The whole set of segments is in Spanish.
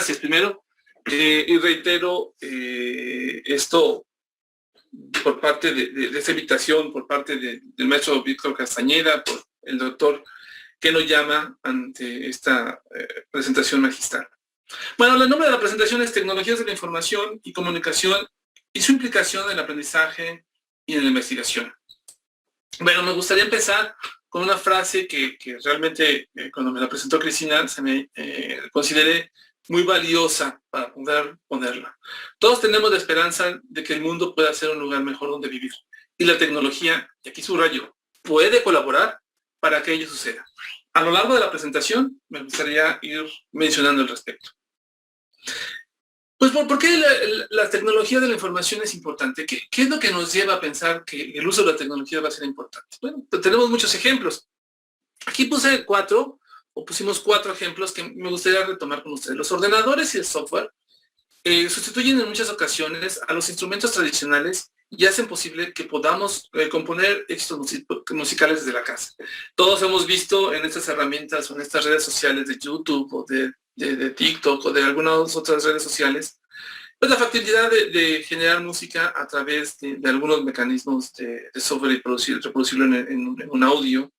gracias primero. Y reitero esto por parte de esta invitación, por parte del maestro Víctor Castañeda, por el doctor que nos llama ante esta presentación magistral. Bueno, el nombre de la presentación es Tecnologías de la Información y Comunicación y su implicación en el aprendizaje y en la investigación. Bueno, me gustaría empezar con una frase que realmente cuando me la presentó Cristina se me consideré muy valiosa para poder ponerla. Todos tenemos la esperanza de que el mundo pueda ser un lugar mejor donde vivir. Y la tecnología, y aquí subrayo, puede colaborar para que ello suceda. A lo largo de la presentación me gustaría ir mencionando al respecto. Pues, ¿por qué la tecnología de la información es importante? ¿Qué es lo que nos lleva a pensar que el uso de la tecnología va a ser importante? Bueno, tenemos muchos ejemplos. Aquí pusimos cuatro ejemplos que me gustaría retomar con ustedes. Los ordenadores y el software sustituyen en muchas ocasiones a los instrumentos tradicionales y hacen posible que podamos componer éxitos musicales desde la casa. Todos hemos visto en estas herramientas o en estas redes sociales de YouTube o de TikTok o de algunas otras redes sociales, pues la factibilidad de generar música a través de algunos mecanismos de software y reproducirlo en un audio.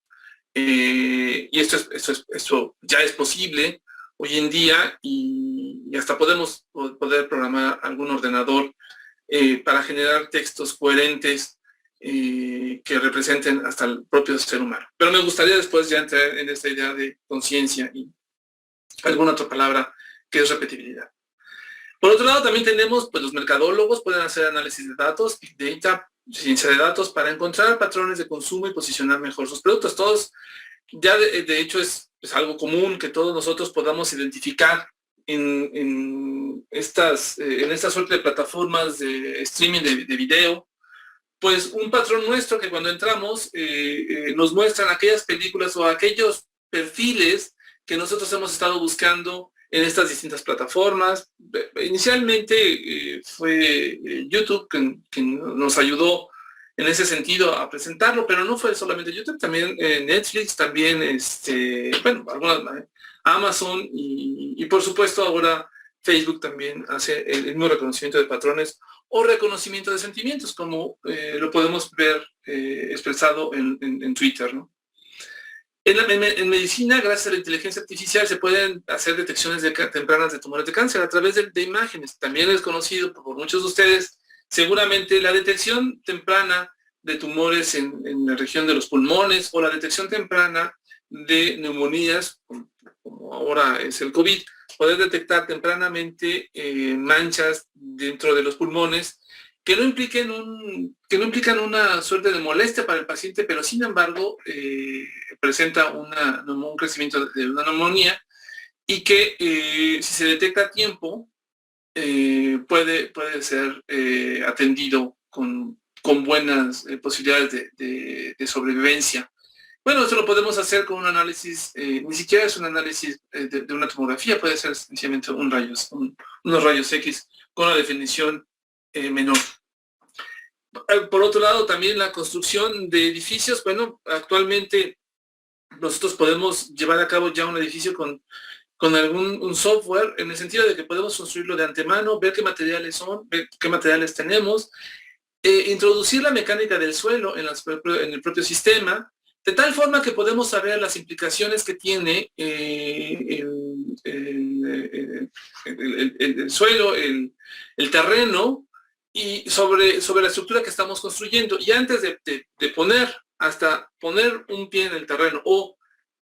Y esto ya es posible hoy en día y hasta podemos programar algún ordenador para generar textos coherentes que representen hasta el propio ser humano. Pero me gustaría después ya entrar en esta idea de conciencia y alguna otra palabra que es repetibilidad. Por otro lado, también tenemos, pues los mercadólogos pueden hacer análisis de datos, big data, ciencia de datos para encontrar patrones de consumo y posicionar mejor sus productos. Todos, ya de hecho es algo común que todos nosotros podamos identificar en esta suerte de plataformas de streaming de video, pues un patrón nuestro que cuando entramos nos muestran aquellas películas o aquellos perfiles que nosotros hemos estado buscando en estas distintas plataformas. Inicialmente fue YouTube quien nos ayudó en ese sentido a presentarlo, pero no fue solamente YouTube, también Netflix, también Amazon y por supuesto ahora Facebook también hace el mismo reconocimiento de patrones o reconocimiento de sentimientos, como lo podemos ver expresado en Twitter, ¿no? En medicina, gracias a la inteligencia artificial, se pueden hacer detecciones tempranas de tumores de cáncer a través de imágenes. También es conocido por muchos de ustedes, seguramente, la detección temprana de tumores en la región de los pulmones o la detección temprana de neumonías, como ahora es el COVID, poder detectar tempranamente manchas dentro de los pulmones que no implican una suerte de molestia para el paciente, pero sin embargo presenta un crecimiento de una neumonía y que si se detecta a tiempo puede ser atendido con buenas posibilidades de sobrevivencia. Bueno, esto lo podemos hacer con un análisis, ni siquiera es un análisis de una tomografía, puede ser sencillamente unos rayos X con una definición menor. Por otro lado, también la construcción de edificios. Bueno, actualmente nosotros podemos llevar a cabo ya un edificio con un software, en el sentido de que podemos construirlo de antemano, ver qué materiales son, ver qué materiales tenemos, introducir la mecánica del suelo en el propio sistema, de tal forma que podemos saber las implicaciones que tiene el suelo, el terreno, y sobre la estructura que estamos construyendo. Y antes de hasta poner un pie en el terreno, o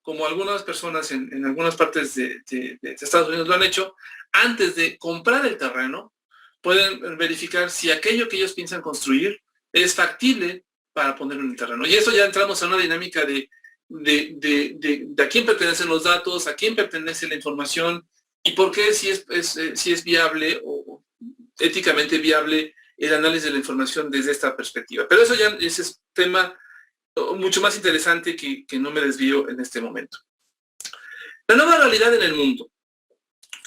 como algunas personas en algunas partes de Estados Unidos lo han hecho, antes de comprar el terreno, pueden verificar si aquello que ellos piensan construir es factible para ponerlo en el terreno. Y eso ya entramos a una dinámica de a quién pertenecen los datos, a quién pertenece la información, y por qué si es viable o éticamente viable el análisis de la información desde esta perspectiva. Pero ese es tema mucho más interesante que no me desvío en este momento. La nueva realidad en el mundo.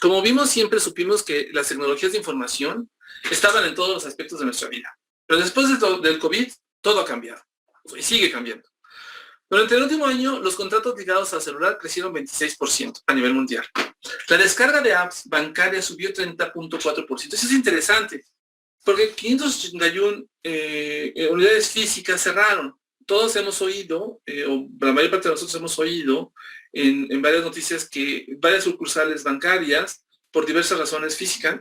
Como vimos, siempre supimos que las tecnologías de información estaban en todos los aspectos de nuestra vida. Pero después del COVID, todo ha cambiado y sigue cambiando. Durante el último año, los contratos ligados al celular crecieron 26% a nivel mundial. La descarga de apps bancarias subió 30.4%. Eso es interesante, porque 581 unidades físicas cerraron. Todos hemos oído, o la mayor parte de nosotros hemos oído en varias noticias que varias sucursales bancarias, por diversas razones físicas,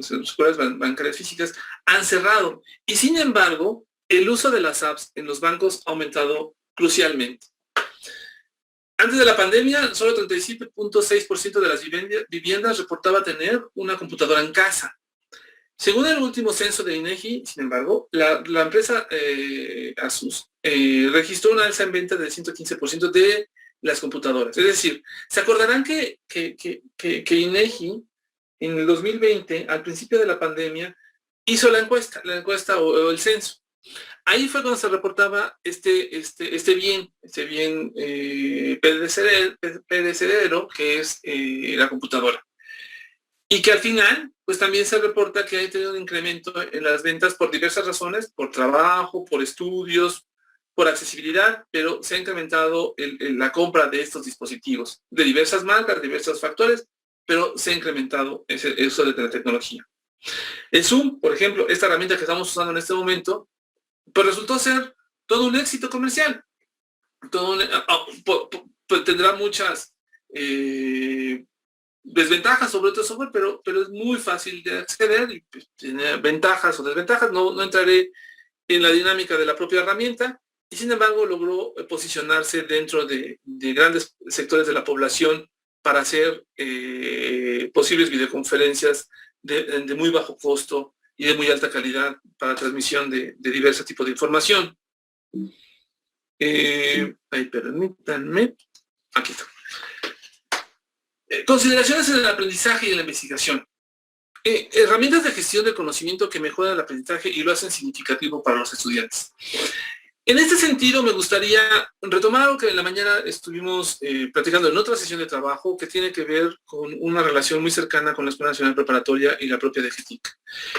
sucursales bancarias físicas, han cerrado. Y sin embargo, el uso de las apps en los bancos ha aumentado crucialmente. Antes de la pandemia, solo 37.6% de las viviendas reportaba tener una computadora en casa. Según el último censo de INEGI, sin embargo, la empresa Asus registró una alza en venta del 115% de las computadoras. Es decir, se acordarán que INEGI en el 2020, al principio de la pandemia, hizo la encuesta o el censo. Ahí fue cuando se reportaba este bien perecedero que es la computadora. Y que al final, pues también se reporta que ha tenido un incremento en las ventas por diversas razones, por trabajo, por estudios, por accesibilidad, pero se ha incrementado la compra de estos dispositivos, de diversas marcas, diversos factores, pero se ha incrementado ese uso de la tecnología. El Zoom, por ejemplo, esta herramienta que estamos usando en este momento, pues resultó ser todo un éxito comercial. Tendrá muchas desventajas sobre otro software, pero es muy fácil de acceder y pues, tiene ventajas o desventajas. No entraré en la dinámica de la propia herramienta y sin embargo logró posicionarse dentro de grandes sectores de la población para hacer posibles videoconferencias de muy bajo costo y de muy alta calidad para transmisión de diversos tipos de información. Permítanme. Aquí está. Consideraciones en el aprendizaje y en la investigación. Herramientas de gestión del conocimiento que mejoran el aprendizaje y lo hacen significativo para los estudiantes. En este sentido, me gustaría retomar algo que en la mañana estuvimos platicando en otra sesión de trabajo que tiene que ver con una relación muy cercana con la Escuela Nacional Preparatoria y la propia DGTIC,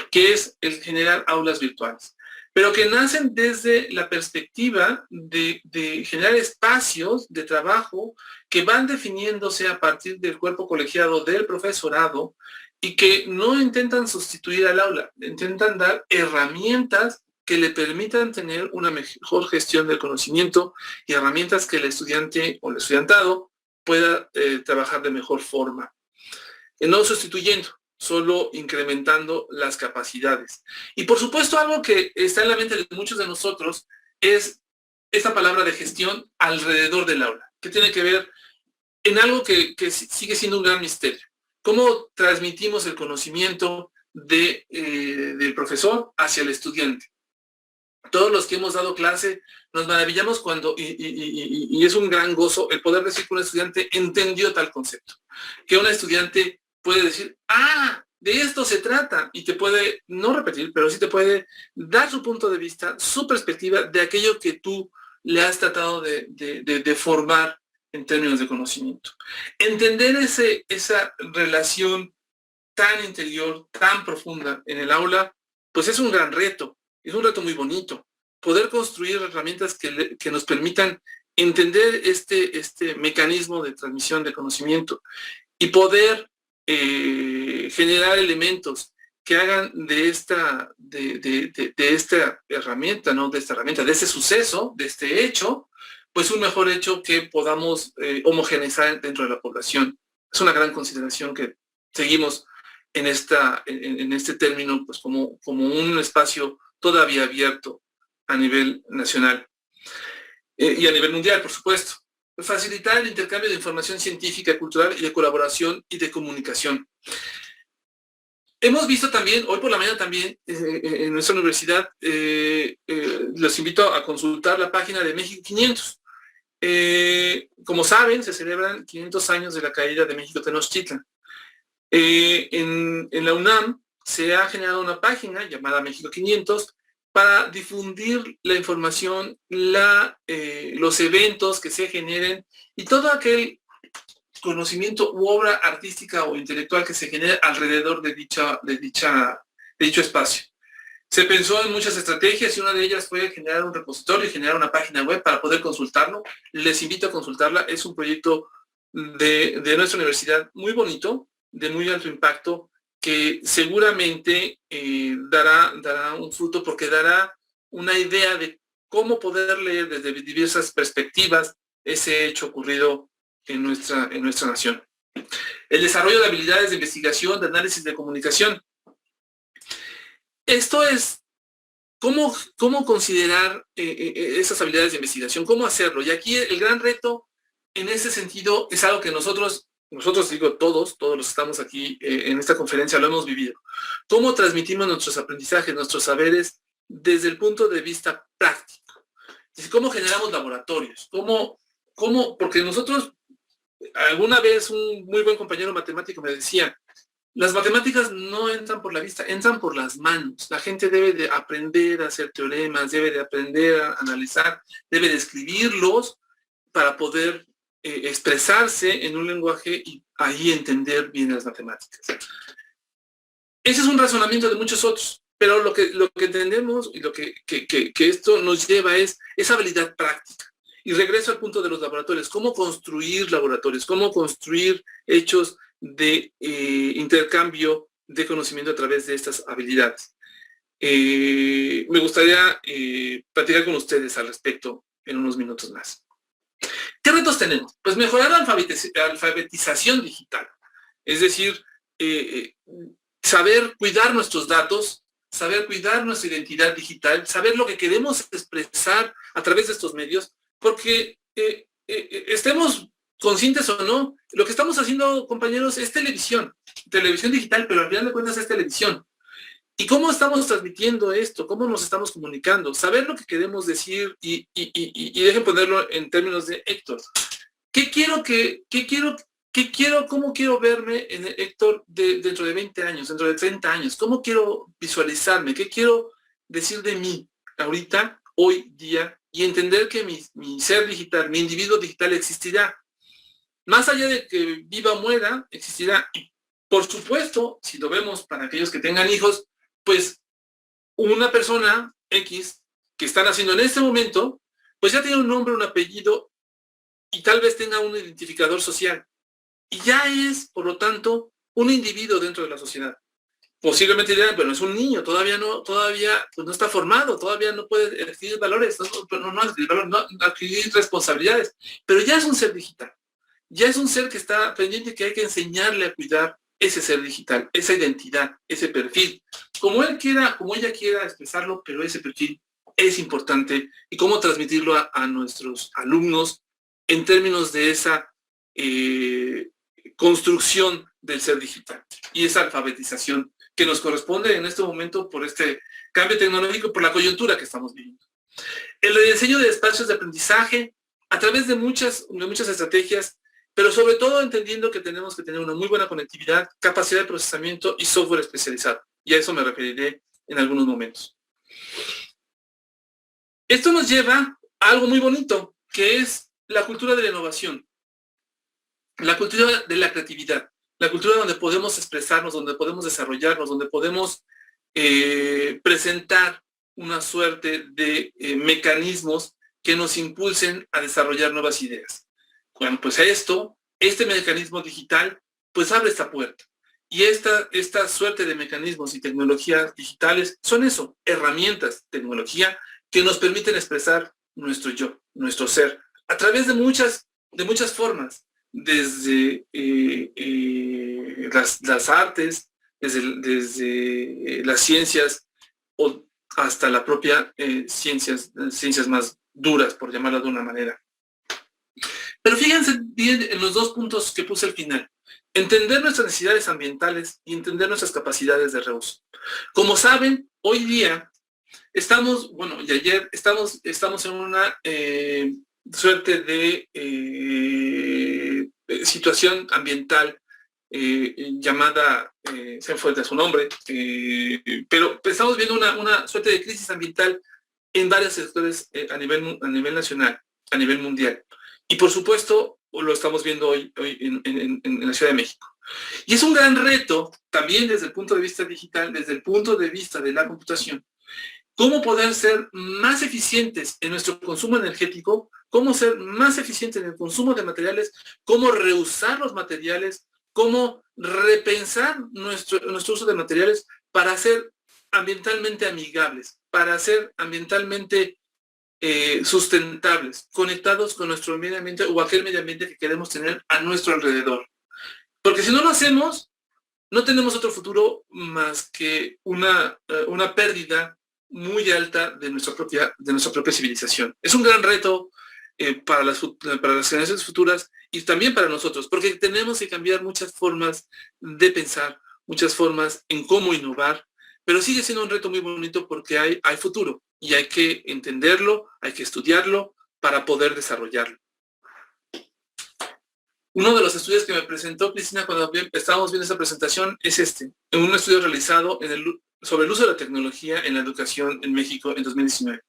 que es el generar aulas virtuales, pero que nacen desde la perspectiva de generar espacios de trabajo que van definiéndose a partir del cuerpo colegiado del profesorado y que no intentan sustituir al aula, intentan dar herramientas que le permitan tener una mejor gestión del conocimiento y herramientas que el estudiante o el estudiantado pueda trabajar de mejor forma. No sustituyendo, solo incrementando las capacidades. Y por supuesto algo que está en la mente de muchos de nosotros es esta palabra de gestión alrededor del aula, que tiene que ver en algo que sigue siendo un gran misterio. ¿Cómo transmitimos el conocimiento del profesor hacia el estudiante? Todos los que hemos dado clase nos maravillamos cuando, y es un gran gozo, el poder decir que un estudiante entendió tal concepto. Que un estudiante puede decir, de esto se trata, y te puede, no repetir, pero sí te puede dar su punto de vista, su perspectiva de aquello que tú le has tratado de formar en términos de conocimiento. Entender esa relación tan interior, tan profunda en el aula, pues es un gran reto. Es un reto muy bonito, poder construir herramientas que nos permitan entender este mecanismo de transmisión de conocimiento y poder generar elementos que hagan de esta herramienta, ¿no? De ese suceso, de este hecho, pues un mejor hecho que podamos homogeneizar dentro de la población. Es una gran consideración que seguimos en este término, pues como un espacio todavía abierto a nivel nacional y a nivel mundial, por supuesto. Facilitar el intercambio de información científica, cultural y de colaboración y de comunicación. Hemos visto también, hoy por la mañana también, en nuestra universidad, los invito a consultar la página de México 500. Como saben, se celebran 500 años de la caída de México Tenochtitlan. En la UNAM se ha generado una página llamada México 500 para difundir la información, los eventos que se generen y todo aquel conocimiento u obra artística o intelectual que se genere alrededor de dicho espacio. Se pensó en muchas estrategias y una de ellas fue generar un repositorio y generar una página web para poder consultarlo. Les invito a consultarla. Es un proyecto de nuestra universidad, muy bonito, de muy alto impacto, que seguramente dará un fruto porque dará una idea de cómo poder leer desde diversas perspectivas ese hecho ocurrido en nuestra nación. El desarrollo de habilidades de investigación, de análisis de comunicación. Esto es cómo considerar esas habilidades de investigación, cómo hacerlo. Y aquí el gran reto en ese sentido es algo que nosotros digo todos los que estamos aquí en esta conferencia lo hemos vivido. ¿Cómo transmitimos nuestros aprendizajes, nuestros saberes desde el punto de vista práctico? ¿Cómo generamos laboratorios? Porque nosotros, alguna vez un muy buen compañero matemático me decía, las matemáticas no entran por la vista, entran por las manos. La gente debe de aprender a hacer teoremas, debe de aprender a analizar, debe de escribirlos para poder expresarse en un lenguaje y ahí entender bien las matemáticas. Ese es un razonamiento de muchos otros, pero lo que entendemos y lo que esto nos lleva es esa habilidad práctica. Y regreso al punto de los laboratorios. ¿Cómo construir laboratorios? ¿Cómo construir hechos de intercambio de conocimiento a través de estas habilidades? Me gustaría platicar con ustedes al respecto en unos minutos más. ¿Qué retos tenemos? Pues mejorar la alfabetización digital. Es decir, saber cuidar nuestros datos, saber cuidar nuestra identidad digital, saber lo que queremos expresar a través de estos medios, porque estemos conscientes o no, lo que estamos haciendo, compañeros, es televisión digital, pero al final de cuentas es televisión. ¿Y cómo estamos transmitiendo esto? ¿Cómo nos estamos comunicando? Saber lo que queremos decir y dejen ponerlo en términos de Héctor. ¿Cómo quiero verme en Héctor dentro de 20 años, dentro de 30 años? ¿Cómo quiero visualizarme? ¿Qué quiero decir de mí ahorita, hoy día? Y entender que mi ser digital, mi individuo digital existirá. Más allá de que viva o muera, existirá. Y por supuesto, si lo vemos para aquellos que tengan hijos, pues una persona X que están haciendo en este momento, pues ya tiene un nombre, un apellido y tal vez tenga un identificador social. Y ya es, por lo tanto, un individuo dentro de la sociedad. Posiblemente dirán, bueno, es un niño, todavía pues no está formado, todavía no puede adquirir valores, no adquirir responsabilidades, pero ya es un ser digital. Ya es un ser que está pendiente, que hay que enseñarle a cuidar ese ser digital, esa identidad, ese perfil. Como ella quiera expresarlo, pero ese perfil es importante y cómo transmitirlo a nuestros alumnos en términos de esa construcción del ser digital y esa alfabetización que nos corresponde en este momento por este cambio tecnológico, por la coyuntura que estamos viviendo. El diseño de espacios de aprendizaje a través de muchas estrategias, pero sobre todo entendiendo que tenemos que tener una muy buena conectividad, capacidad de procesamiento y software especializado. Y a eso me referiré en algunos momentos. Esto nos lleva a algo muy bonito, que es la cultura de la innovación, la cultura de la creatividad, la cultura donde podemos expresarnos, donde podemos desarrollarnos, donde podemos presentar una suerte de mecanismos que nos impulsen a desarrollar nuevas ideas. Bueno, pues este mecanismo digital, pues abre esta puerta. Y esta suerte de mecanismos y tecnologías digitales son eso, herramientas, tecnología, que nos permiten expresar nuestro yo, nuestro ser, a través de muchas formas, desde las artes, desde las ciencias, o hasta la propia ciencias más duras, por llamarlo de una manera. Pero fíjense bien en los dos puntos que puse al final. Entender nuestras necesidades ambientales y entender nuestras capacidades de reuso. Como saben, hoy día estamos en una suerte de situación ambiental llamada, se me fue de su nombre, pero estamos viendo una suerte de crisis ambiental en varios sectores a nivel nacional, a nivel mundial. Y por supuesto, lo estamos viendo hoy en la Ciudad de México. Y es un gran reto, también desde el punto de vista digital, desde el punto de vista de la computación, cómo poder ser más eficientes en nuestro consumo energético cómo ser más eficiente en el consumo de materiales, cómo reusar los materiales, cómo repensar nuestro uso de materiales para ser ambientalmente amigables, para ser ambientalmente sustentables, conectados con nuestro medio ambiente o aquel medio ambiente que queremos tener a nuestro alrededor. Porque si no lo hacemos, no tenemos otro futuro más que una pérdida muy alta de nuestra propia civilización. Es un gran reto para las generaciones futuras y también para nosotros, porque tenemos que cambiar muchas formas de pensar, muchas formas en cómo innovar, pero sigue siendo un reto muy bonito porque hay futuro y hay que entenderlo, hay que estudiarlo para poder desarrollarlo. Uno de los estudios que me presentó Cristina cuando estábamos viendo esta presentación es en un estudio realizado sobre el uso de la tecnología en la educación en México en 2019.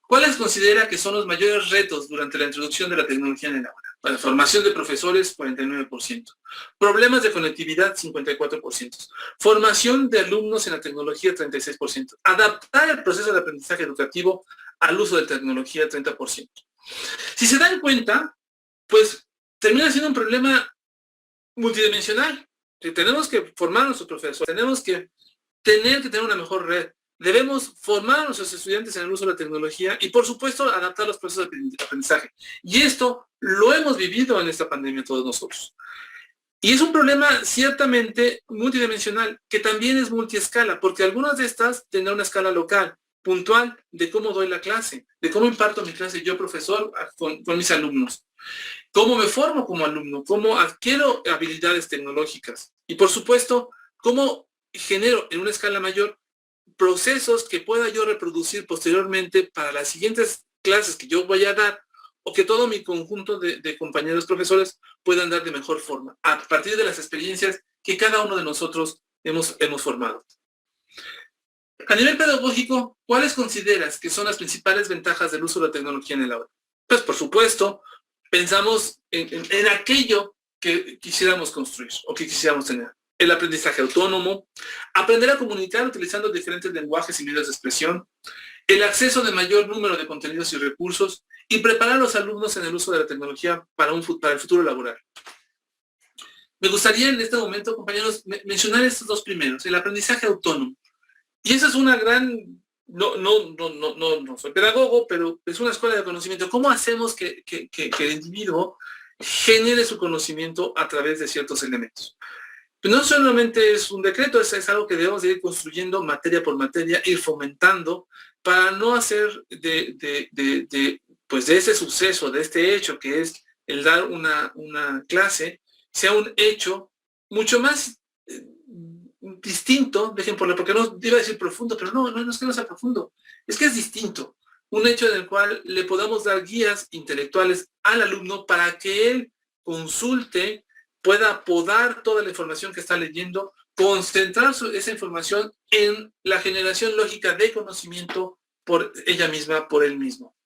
¿Cuáles considera que son los mayores retos durante la introducción de la tecnología en el aula? La formación de profesores, 49%. Problemas de conectividad, 54%. Formación de alumnos en la tecnología, 36%. Adaptar el proceso de aprendizaje educativo al uso de tecnología, 30%. Si se dan cuenta, pues termina siendo un problema multidimensional. Que tenemos que formar a nuestros profesores, tenemos que tener una mejor red. Debemos formar a nuestros estudiantes en el uso de la tecnología y, por supuesto, adaptar los procesos de aprendizaje. Y esto lo hemos vivido en esta pandemia todos nosotros. Y es un problema ciertamente multidimensional, que también es multiescala, porque algunas de estas tendrán una escala local, puntual, de cómo doy la clase, de cómo imparto mi clase yo, profesor, con mis alumnos. Cómo me formo como alumno, cómo adquiero habilidades tecnológicas. Y, por supuesto, cómo genero en una escala mayor procesos que pueda yo reproducir posteriormente para las siguientes clases que yo vaya a dar o que todo mi conjunto de compañeros profesores puedan dar de mejor forma a partir de las experiencias que cada uno de nosotros hemos formado. A nivel pedagógico, ¿cuáles consideras que son las principales ventajas del uso de la tecnología en el aula? Pues, por supuesto, pensamos en aquello que quisiéramos construir o que quisiéramos tener. El aprendizaje autónomo, aprender a comunicar utilizando diferentes lenguajes y medios de expresión, el acceso de mayor número de contenidos y recursos y preparar a los alumnos en el uso de la tecnología para el futuro laboral. Me gustaría en este momento, compañeros, mencionar estos dos primeros, el aprendizaje autónomo. Y esa es una gran, no soy pedagogo, pero es una escuela de conocimiento. ¿Cómo hacemos que el individuo genere su conocimiento a través de ciertos elementos? No solamente es un decreto, es algo que debemos de ir construyendo materia por materia, ir fomentando, para no hacer de ese suceso, de este hecho que es el dar una clase, sea un hecho mucho más distinto, dejen ponerlo, porque no iba a decir profundo, pero no es que no sea profundo, es que es distinto. Un hecho en el cual le podamos dar guías intelectuales al alumno para que él consulte, pueda podar toda la información que está leyendo, concentrar esa información en la generación lógica de conocimiento por ella misma, por él mismo.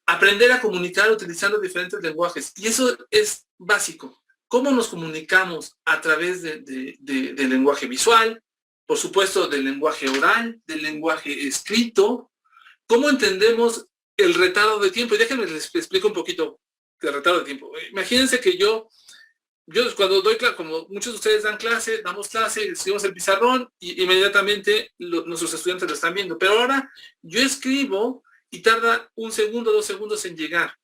Aprender a comunicar utilizando diferentes lenguajes. Y eso es básico. ¿Cómo nos comunicamos? A través del lenguaje visual, por supuesto del lenguaje oral, del lenguaje escrito. ¿Cómo entendemos el retardo de tiempo? Y déjenme les explico un poquito del retardo de tiempo. Imagínense que yo cuando doy clase, como muchos de ustedes damos clase, escribimos el pizarrón y inmediatamente nuestros estudiantes lo están viendo. Pero ahora yo escribo y tarda 1 segundo, 2 segundos en llegar.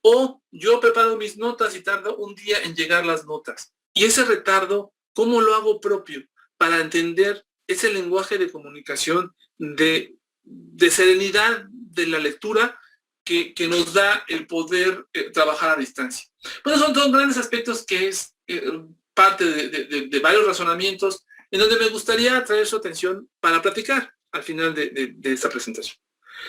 O yo preparo mis notas y tarda un día en llegar las notas. Y ese retardo, ¿cómo lo hago propio? Para entender ese lenguaje de comunicación, de serenidad de la lectura que nos da el poder trabajar a distancia. Bueno, son todos grandes aspectos que es parte de varios razonamientos en donde me gustaría traer su atención para platicar al final de esta presentación.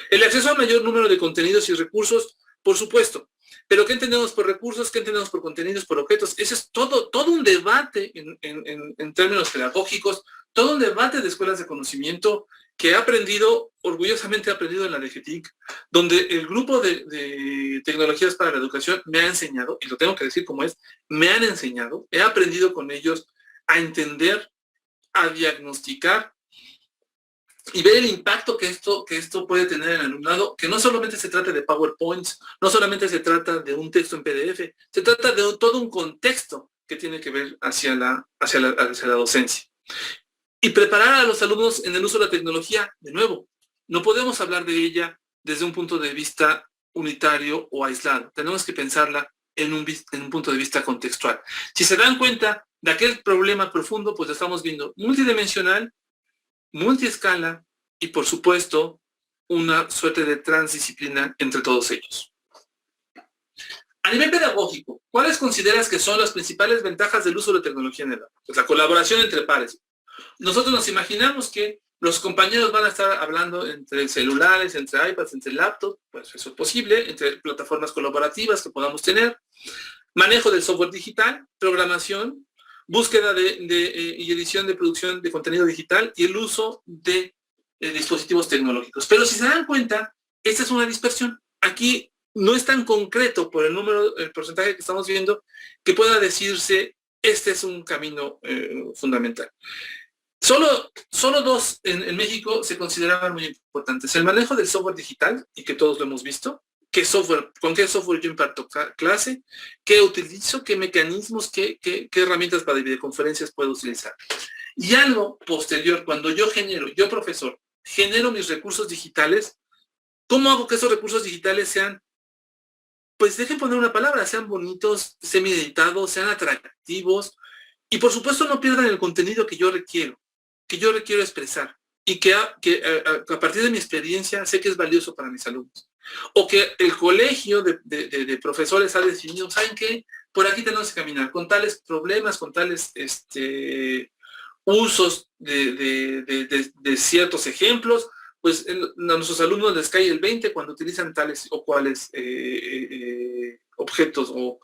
El acceso a mayor número de contenidos y recursos, por supuesto. Pero ¿qué entendemos por recursos? ¿Qué entendemos por contenidos, por objetos? Ese es todo un debate en términos pedagógicos, todo un debate de escuelas de conocimiento que orgullosamente he aprendido en la DGTIC, donde el grupo de tecnologías para la educación me ha enseñado, y lo tengo que decir como es, me han enseñado, he aprendido con ellos a entender, a diagnosticar y ver el impacto que esto puede tener en el alumnado, que no solamente se trata de PowerPoints, no solamente se trata de un texto en PDF, se trata de todo un contexto que tiene que ver hacia la docencia. Y preparar a los alumnos en el uso de la tecnología, de nuevo, no podemos hablar de ella desde un punto de vista unitario o aislado. Tenemos que pensarla en un punto de vista contextual. Si se dan cuenta de aquel problema profundo, pues lo estamos viendo multidimensional, multiescala y, por supuesto, una suerte de transdisciplina entre todos ellos. A nivel pedagógico, ¿cuáles consideras que son las principales ventajas del uso de la tecnología en el aula? Pues la colaboración entre pares. Nosotros nos imaginamos que los compañeros van a estar hablando entre celulares, entre iPads, entre laptops, pues eso es posible, entre plataformas colaborativas que podamos tener, manejo del software digital, programación, búsqueda y edición de producción de contenido digital y el uso de dispositivos tecnológicos. Pero si se dan cuenta, esta es una dispersión. Aquí no es tan concreto por el porcentaje que estamos viendo que pueda decirse este es un camino fundamental. Solo dos en México se consideraban muy importantes. El manejo del software digital, y que todos lo hemos visto, con qué software yo imparto clase, qué utilizo, qué mecanismos, qué herramientas para videoconferencias puedo utilizar. Y algo posterior, cuando yo profesor, genero mis recursos digitales, ¿cómo hago que esos recursos digitales sean, pues dejen poner una palabra, sean bonitos, semi-editados, sean atractivos, y por supuesto no pierdan el contenido que yo requiero expresar, y que a partir de mi experiencia sé que es valioso para mis alumnos? O que el colegio de profesores ha definido, ¿saben qué? Por aquí tenemos que caminar, con tales problemas, con tales usos de ciertos ejemplos, pues a nuestros alumnos les cae el 20 cuando utilizan tales o cuales objetos o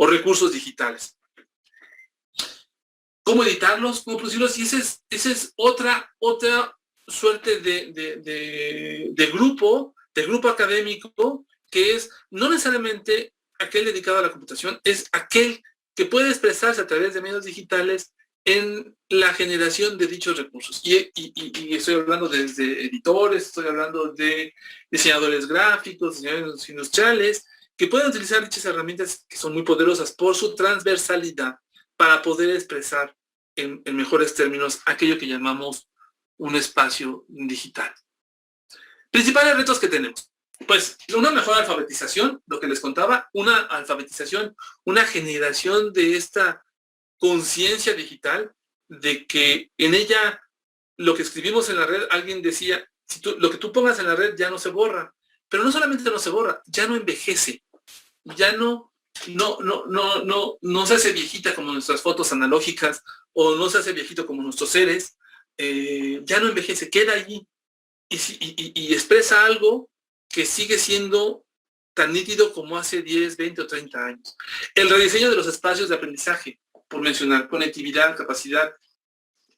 recursos digitales. ¿Cómo editarlos? ¿Cómo producirlos? Y esa es otra suerte de grupo académico, que es no necesariamente aquel dedicado a la computación, es aquel que puede expresarse a través de medios digitales en la generación de dichos recursos. Y estoy hablando desde editores, estoy hablando de diseñadores gráficos, diseñadores industriales, que pueden utilizar dichas herramientas que son muy poderosas por su transversalidad para poder expresar en mejores términos aquello que llamamos un espacio digital. Principales retos que tenemos. Pues una mejor alfabetización, lo que les contaba, una alfabetización, una generación de esta conciencia digital, de que en ella lo que escribimos en la red, alguien decía, lo que tú pongas en la red ya no se borra, pero no solamente no se borra, ya no envejece, ya no se hace viejita como nuestras fotos analógicas, o no se hace viejito como nuestros seres, ya no envejece, queda allí y expresa algo que sigue siendo tan nítido como hace 10, 20 o 30 años. El rediseño de los espacios de aprendizaje, por mencionar, conectividad, capacidad,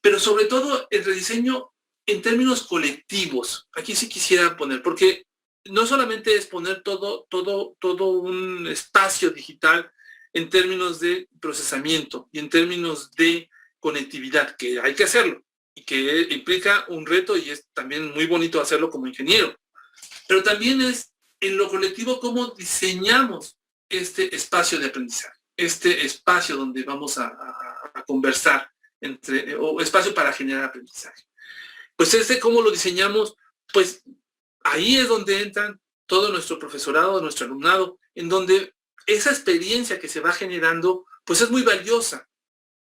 pero sobre todo el rediseño en términos colectivos. Aquí sí quisiera poner, porque no solamente es poner todo un espacio digital en términos de procesamiento y en términos de conectividad, que hay que hacerlo y que implica un reto, y es también muy bonito hacerlo como ingeniero, pero también es en lo colectivo cómo diseñamos este espacio de aprendizaje, este espacio donde vamos a conversar, o espacio para generar aprendizaje. Pues cómo lo diseñamos, pues ahí es donde entran todo nuestro profesorado, nuestro alumnado, en donde esa experiencia que se va generando, pues es muy valiosa,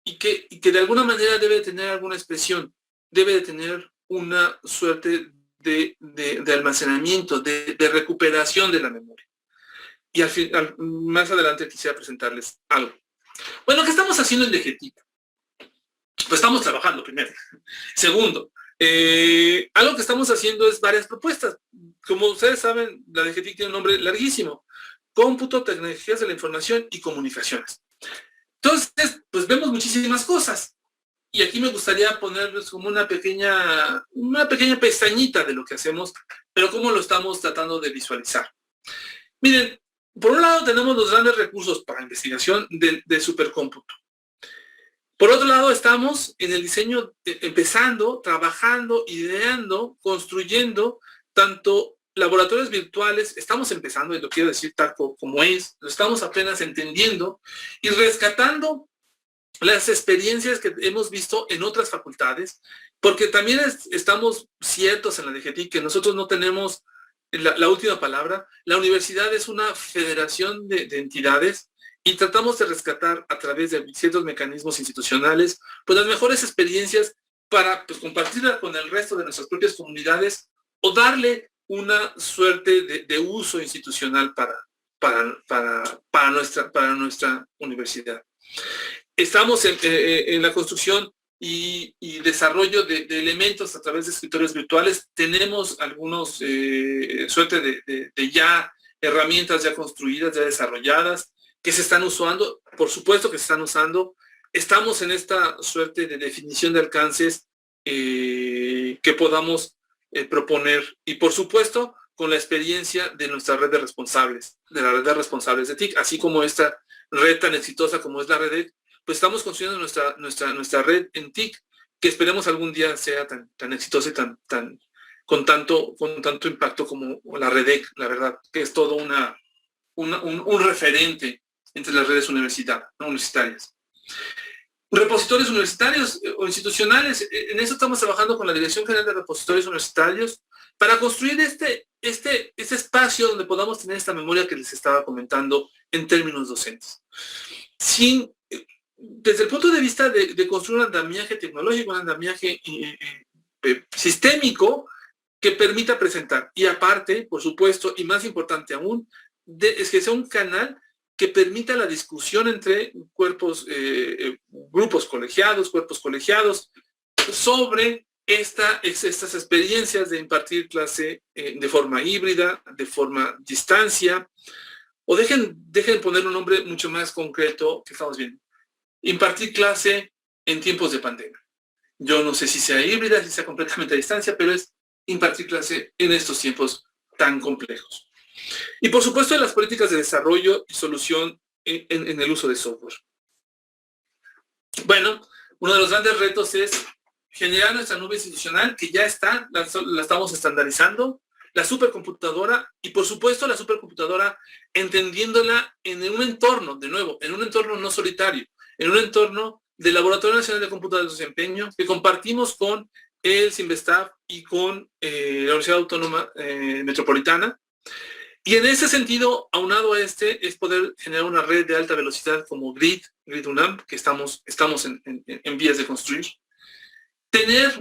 y que de alguna manera debe de tener alguna expresión, debe de tener una suerte de almacenamiento, de recuperación de la memoria. Y más adelante quisiera presentarles algo. Bueno, ¿qué estamos haciendo en DGTIC? Pues estamos trabajando primero. Segundo, algo que estamos haciendo es varias propuestas. Como ustedes saben, la DGTIC tiene un nombre larguísimo: Cómputo, Tecnologías de la Información y Comunicaciones. Entonces, pues vemos muchísimas cosas. Y aquí me gustaría ponerles como una pequeña pestañita de lo que hacemos, pero cómo lo estamos tratando de visualizar. Miren, por un lado tenemos los grandes recursos para investigación de supercómputo. Por otro lado, estamos en el diseño, empezando, trabajando, ideando, construyendo tanto laboratorios virtuales, estamos empezando, y lo quiero decir tal como es, lo estamos apenas entendiendo y rescatando las experiencias que hemos visto en otras facultades, porque también estamos ciertos en la DGTIC que nosotros no tenemos la última palabra. La universidad es una federación de entidades y tratamos de rescatar a través de ciertos mecanismos institucionales pues las mejores experiencias para pues, compartirlas con el resto de nuestras propias comunidades o darle una suerte de uso institucional para nuestra universidad. Estamos en la construcción y desarrollo de elementos a través de escritorios virtuales. Tenemos algunos suerte de ya herramientas ya construidas, ya desarrolladas, que se están usando, por supuesto que se están usando. Estamos en esta suerte de definición de alcances que podamos proponer y por supuesto con la experiencia de nuestra red de responsables, de la red de responsables de TIC, así como esta red tan exitosa como es la red, pues estamos construyendo nuestra red en TIC, que esperemos algún día sea tan exitosa y con tanto impacto como la REDEC, la verdad, que es todo un referente entre las redes universitarias. Repositorios universitarios o institucionales, en eso estamos trabajando con la Dirección General de Repositorios Universitarios para construir este espacio donde podamos tener esta memoria que les estaba comentando en términos docentes. Desde el punto de vista de construir un andamiaje tecnológico, un andamiaje sistémico que permita presentar. Y aparte, por supuesto, y más importante aún, es que sea un canal que permita la discusión entre grupos colegiados, cuerpos colegiados, sobre estas experiencias de impartir clase de forma híbrida, de forma distancia, o dejen poner un nombre mucho más concreto que estamos viendo. Impartir clase en tiempos de pandemia. Yo no sé si sea híbrida, si sea completamente a distancia, pero es impartir clase en estos tiempos tan complejos. Y por supuesto, las políticas de desarrollo y solución en el uso de software. Bueno, uno de los grandes retos es generar nuestra nube institucional, que ya está, la estamos estandarizando, la supercomputadora, y por supuesto la supercomputadora entendiéndola en un entorno, de nuevo, en un entorno no solitario, en un entorno del Laboratorio Nacional de Computación de Desempeño que compartimos con el CIMBESTAF y con la Universidad Autónoma Metropolitana. Y en ese sentido, aunado a es poder generar una red de alta velocidad como Grid UNAM, que estamos en vías de construir. Tener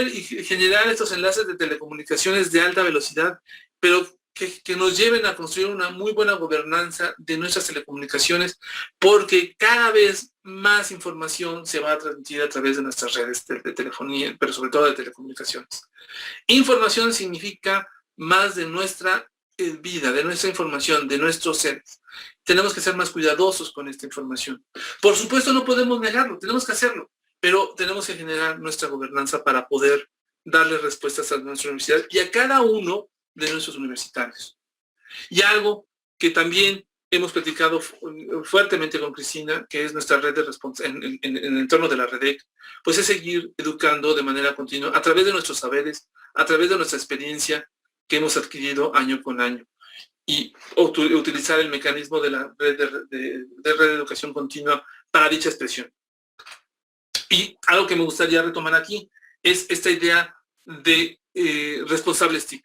y generar estos enlaces de telecomunicaciones de alta velocidad, pero que nos lleven a construir una muy buena gobernanza de nuestras telecomunicaciones, porque cada vez más información se va a transmitir a través de nuestras redes de telefonía, pero sobre todo de telecomunicaciones. Información significa más de nuestra vida, de nuestra información, de nuestros seres. Tenemos que ser más cuidadosos con esta información. Por supuesto, no podemos negarlo, tenemos que hacerlo, pero tenemos que generar nuestra gobernanza para poder darle respuestas a nuestra universidad y a cada uno de nuestros universitarios. Y algo que también hemos platicado fuertemente con Cristina, que es nuestra red de en el entorno de la REDEC, pues es seguir educando de manera continua a través de nuestros saberes, a través de nuestra experiencia que hemos adquirido año con año, y utilizar el mecanismo de la red de educación continua para dicha expresión. Y algo que me gustaría retomar aquí es esta idea de responsables TIC.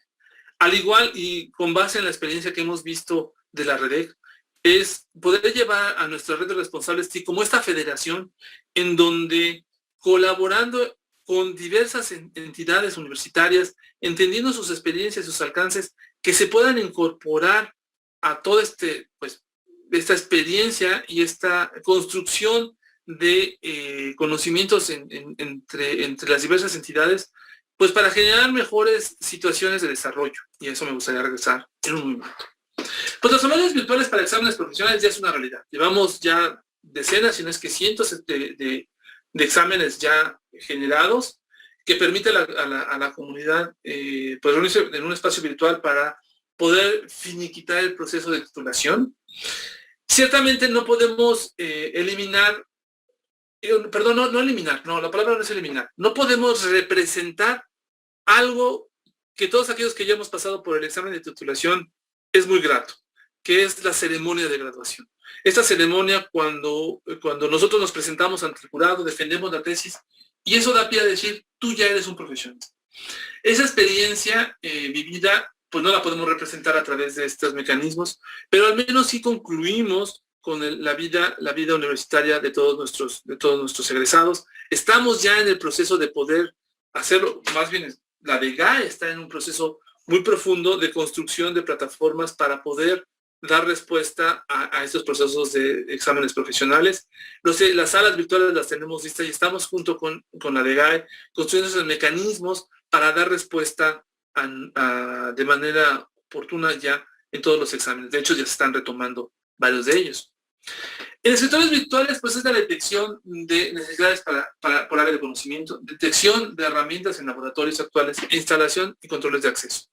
Al igual y con base en la experiencia que hemos visto de la REDEC, es poder llevar a nuestra red de responsables TIC como esta federación en donde, colaborando con diversas entidades universitarias, entendiendo sus experiencias, sus alcances, que se puedan incorporar a toda esta experiencia y esta construcción de conocimientos entre las diversas entidades, pues para generar mejores situaciones de desarrollo. Y a eso me gustaría regresar en un momento. Pues los salarios virtuales para exámenes profesionales ya es una realidad. Llevamos ya decenas, si no es que cientos de exámenes ya generados que permite a la comunidad pues reunirse en un espacio virtual para poder finiquitar el proceso de titulación. Ciertamente no podemos eliminar perdón, no eliminar, no, la palabra no es eliminar. No podemos representar algo que todos aquellos que ya hemos pasado por el examen de titulación es muy grato, que es la ceremonia de graduación. Esta ceremonia cuando nosotros nos presentamos ante el jurado, defendemos la tesis, y eso da pie a decir, tú ya eres un profesionista. Esa experiencia vivida, pues no la podemos representar a través de estos mecanismos, pero al menos sí concluimos con la vida universitaria de todos nuestros egresados. Estamos ya en el proceso de poder hacerlo, más bien la DEGAE está en un proceso muy profundo de construcción de plataformas para poder dar respuesta a estos procesos de exámenes profesionales. Las salas virtuales las tenemos listas y estamos junto con la DEGAE construyendo esos mecanismos para dar respuesta de manera oportuna ya en todos los exámenes. De hecho, ya se están retomando varios de ellos. En escritorios virtuales, pues es la detección de necesidades por área de conocimiento, detección de herramientas en laboratorios actuales, instalación y controles de acceso.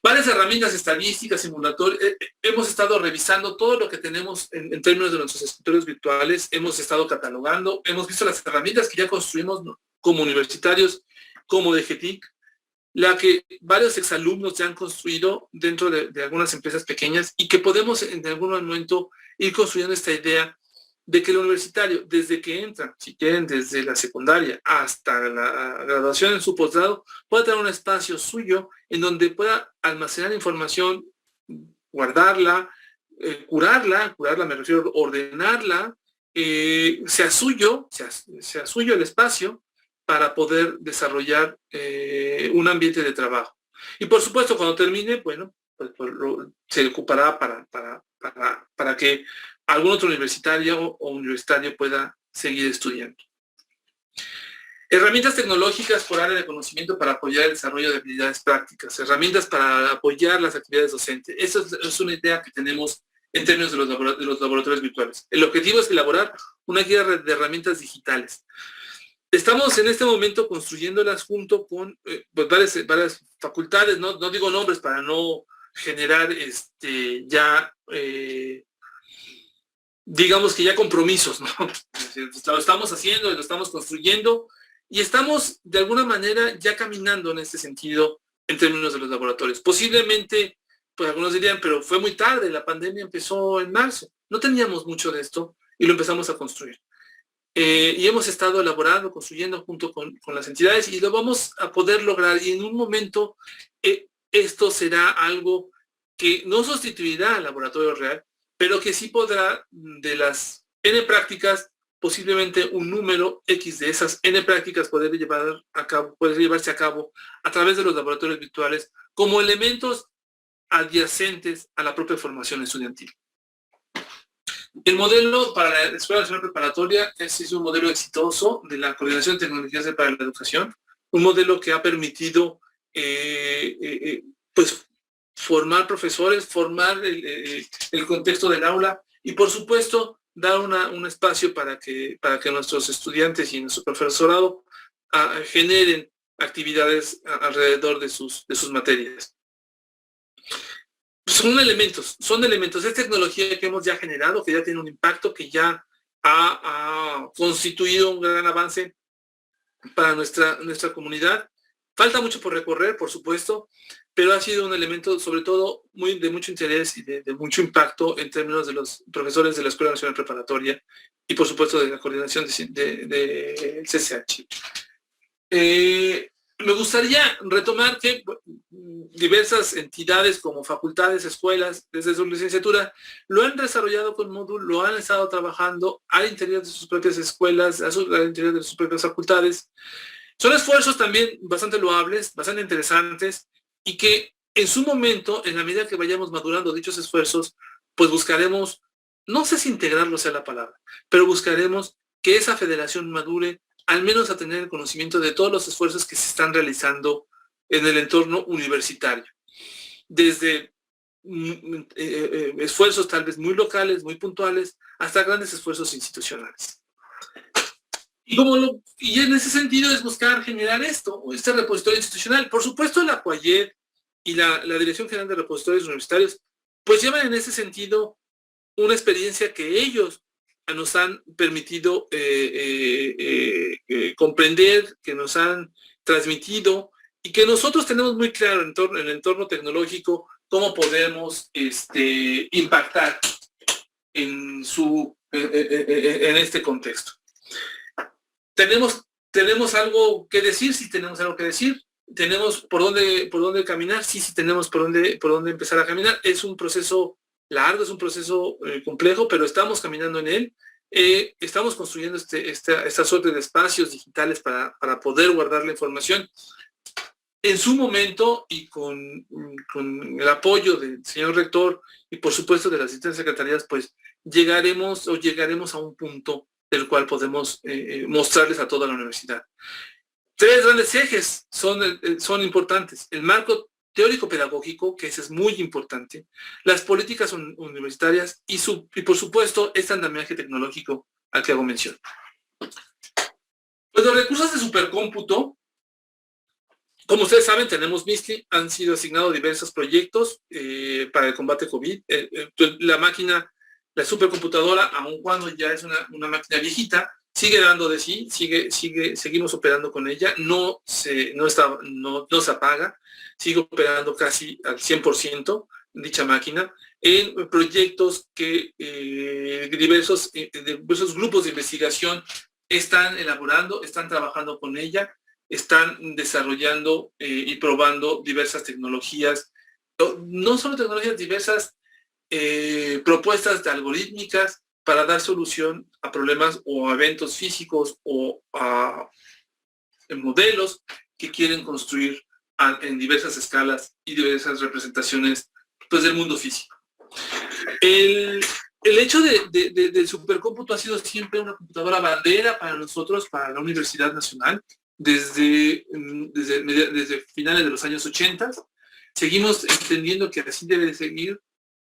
Varias herramientas estadísticas, simulatorios, hemos estado revisando todo lo que tenemos en términos de nuestros escritorios virtuales, hemos estado catalogando, hemos visto las herramientas que ya construimos como universitarios, como DGTIC, la que varios exalumnos ya han construido dentro de algunas empresas pequeñas y que podemos en algún momento ir construyendo esta idea de que el universitario, desde que entra, si quieren, desde la secundaria hasta la graduación en su posgrado, pueda tener un espacio suyo en donde pueda almacenar información, guardarla, curarla me refiero, ordenarla, sea suyo el espacio para poder desarrollar un ambiente de trabajo. Y por supuesto, cuando termine, bueno, pues se ocupará para que algún otro universitario o universitario pueda seguir estudiando. Herramientas tecnológicas por área de conocimiento para apoyar el desarrollo de habilidades prácticas, herramientas para apoyar las actividades docentes. Esa es una idea que tenemos en términos de los laboratorios virtuales. El objetivo es elaborar una guía de herramientas digitales. Estamos en este momento construyéndolas junto con pues varias facultades, no digo nombres para no generar digamos que ya compromisos, ¿no? Lo estamos haciendo, lo estamos construyendo y estamos de alguna manera ya caminando en este sentido en términos de los laboratorios. Posiblemente, pues algunos dirían, pero fue muy tarde, la pandemia empezó en marzo. No teníamos mucho de esto y lo empezamos a construir. Y hemos estado elaborando, construyendo junto con las entidades y lo vamos a poder lograr. Y en un momento esto será algo que no sustituirá al laboratorio real, pero que sí podrá, de las N prácticas, posiblemente un número X de esas N prácticas poder llevarse a cabo a través de los laboratorios virtuales como elementos adyacentes a la propia formación estudiantil. El modelo para la Escuela Nacional Preparatoria es un modelo exitoso de la Coordinación de Tecnologías para la Educación, un modelo que ha permitido pues formar profesores, formar el contexto del aula y por supuesto dar un espacio para que nuestros estudiantes y nuestro profesorado generen actividades alrededor de sus materias. Son elementos, es tecnología que hemos ya generado, que ya tiene un impacto, que ya ha constituido un gran avance para nuestra comunidad. Falta mucho por recorrer, por supuesto, pero ha sido un elemento sobre todo de mucho interés y de mucho impacto en términos de los profesores de la Escuela Nacional Preparatoria y por supuesto de la coordinación del CCH. Me gustaría retomar que diversas entidades como facultades, escuelas, desde su licenciatura, lo han desarrollado con módulo, lo han estado trabajando al interior de sus propias escuelas, al interior de sus propias facultades. Son esfuerzos también bastante loables, bastante interesantes, y que en su momento, en la medida que vayamos madurando dichos esfuerzos, pues buscaremos, no sé si integrarlo sea la palabra, pero buscaremos que esa federación madure al menos a tener el conocimiento de todos los esfuerzos que se están realizando en el entorno universitario. Desde esfuerzos tal vez muy locales, muy puntuales, hasta grandes esfuerzos institucionales. Y en ese sentido es buscar generar este repositorio institucional. Por supuesto, la CUAYED y la Dirección General de Repositorios Universitarios, pues llevan en ese sentido una experiencia que ellos nos han permitido comprender, que nos han transmitido y que nosotros tenemos muy claro en el entorno tecnológico cómo podemos impactar en este contexto. ¿Tenemos algo que decir? Sí, tenemos algo que decir. ¿Tenemos por dónde caminar? Sí, tenemos por dónde empezar a caminar. Es un proceso largo, es un proceso complejo, pero estamos caminando en él. Estamos construyendo esta suerte de espacios digitales para poder guardar la información. En su momento y con el apoyo del señor rector y por supuesto de las distintas secretarías, pues llegaremos a un punto del cual podemos mostrarles a toda la universidad. 3 grandes ejes son importantes. El marco teórico-pedagógico, que ese es muy importante, las políticas universitarias y por supuesto este andamiaje tecnológico al que hago mención. Pues los recursos de supercómputo, como ustedes saben, tenemos MISTI, han sido asignados diversos proyectos para el combate COVID. La supercomputadora, aun cuando ya es una máquina viejita, sigue dando de sí, seguimos operando con ella, no se apaga, sigue operando casi al 100% dicha máquina, en proyectos que diversos grupos de investigación están elaborando, están trabajando con ella, están desarrollando y probando diversas tecnologías, no solo tecnologías, diversas propuestas algorítmicas para dar solución a problemas o a eventos físicos o a modelos que quieren construir en diversas escalas y diversas representaciones pues, del mundo físico. El hecho del supercómputo ha sido siempre una computadora bandera para nosotros, para la Universidad Nacional, desde finales de los años 80. Seguimos entendiendo que así debe de seguir,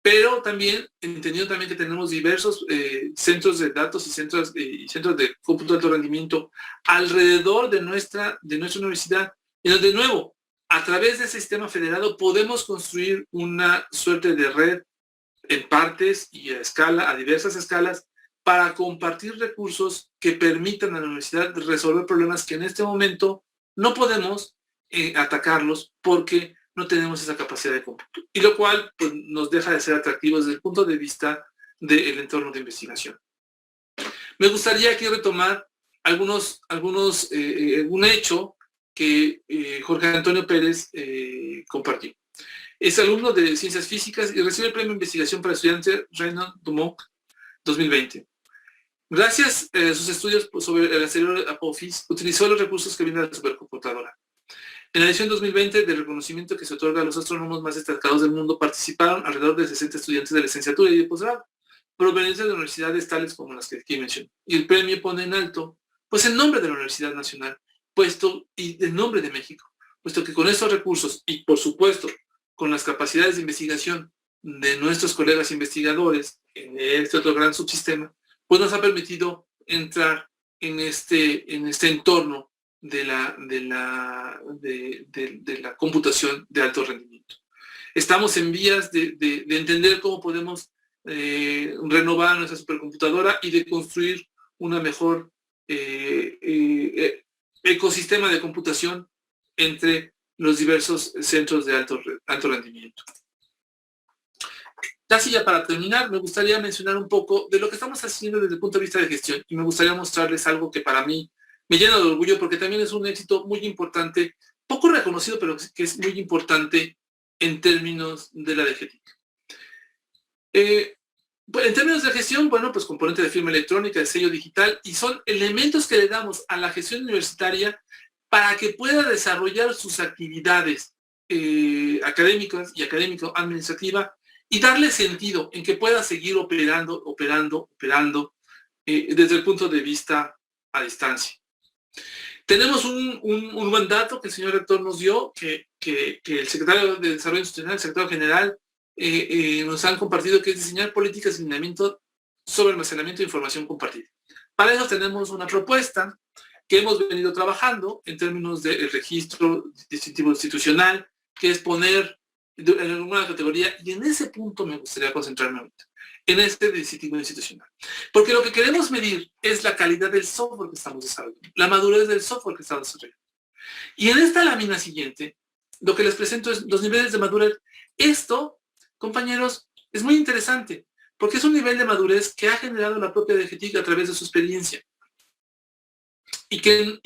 pero también entendiendo también que tenemos diversos centros de datos y centros de cómputo de alto rendimiento alrededor de nuestra universidad, y donde de nuevo, a través de ese sistema federado podemos construir una suerte de red en partes y a diversas escalas, para compartir recursos que permitan a la universidad resolver problemas que en este momento no podemos atacarlos porque no tenemos esa capacidad de cómputo, y lo cual pues, nos deja de ser atractivos desde el punto de vista del entorno de investigación. Me gustaría aquí retomar un hecho que Jorge Antonio Pérez compartió. Es alumno de Ciencias Físicas y recibe el Premio de Investigación para Estudiantes Renan Dumont 2020. Gracias a sus estudios sobre el acelerador Apophis, utilizó los recursos que vienen de la supercomputadora. En la edición 2020 del reconocimiento que se otorga a los astrónomos más destacados del mundo, participaron alrededor de 60 estudiantes de licenciatura y de posgrado, provenientes de universidades tales como las que aquí mencioné. Y el premio pone en alto, pues, el nombre de la Universidad Nacional, y el nombre de México, puesto que con estos recursos y, por supuesto, con las capacidades de investigación de nuestros colegas investigadores en este otro gran subsistema, pues nos ha permitido entrar en este entorno de la computación de alto rendimiento. Estamos en vías de entender cómo podemos renovar nuestra supercomputadora y de construir una mejor ecosistema de computación entre los diversos centros de alto rendimiento. Casi ya para terminar, me gustaría mencionar un poco de lo que estamos haciendo desde el punto de vista de gestión, y me gustaría mostrarles algo que para mí me llena de orgullo, porque también es un éxito muy importante, poco reconocido, pero que es muy importante en términos de la DGTIC. En términos de gestión, bueno, pues componente de firma electrónica, de sello digital, y son elementos que le damos a la gestión universitaria para que pueda desarrollar sus actividades académicas y académico-administrativa, y darle sentido en que pueda seguir operando desde el punto de vista a distancia. Tenemos un mandato que el señor rector nos dio, que el secretario de Desarrollo Institucional, el secretario general, nos han compartido, que es diseñar políticas de lineamiento sobre almacenamiento de información compartida. Para eso tenemos una propuesta que hemos venido trabajando en términos del registro distintivo institucional, que es poner en alguna categoría, y en ese punto me gustaría concentrarme ahorita. en este dispositivo institucional. Porque lo que queremos medir es la calidad del software que estamos desarrollando, la madurez del software que estamos desarrollando. Y en esta lámina siguiente, lo que les presento es los niveles de madurez. Esto, compañeros, es muy interesante, porque es un nivel de madurez que ha generado la propia DGTIC a través de su experiencia. Y que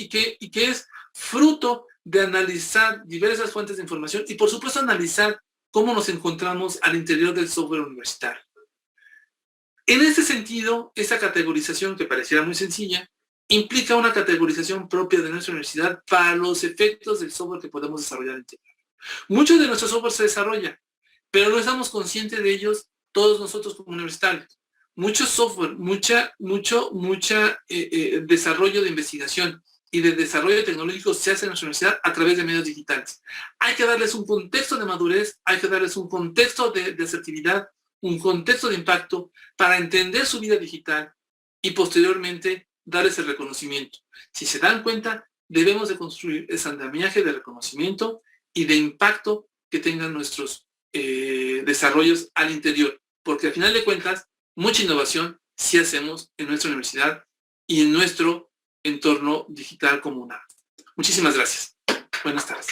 es fruto de analizar diversas fuentes de información y, por supuesto, analizar cómo nos encontramos al interior del software universitario. En ese sentido, esa categorización, que pareciera muy sencilla, implica una categorización propia de nuestra universidad para los efectos del software que podemos desarrollar en interior. Mucho de nuestro software se desarrolla, pero no estamos conscientes de ellos todos nosotros como universitarios. Mucho software, mucho desarrollo de investigación y de desarrollo tecnológico se hace en nuestra universidad a través de medios digitales. Hay que darles un contexto de madurez, hay que darles un contexto de asertividad, un contexto de impacto para entender su vida digital y posteriormente darles el reconocimiento. Si se dan cuenta, debemos de construir ese andamiaje de reconocimiento y de impacto que tengan nuestros desarrollos al interior, porque al final de cuentas, mucha innovación sí hacemos en nuestra universidad y en nuestro entorno digital comunal. Muchísimas gracias. Buenas tardes.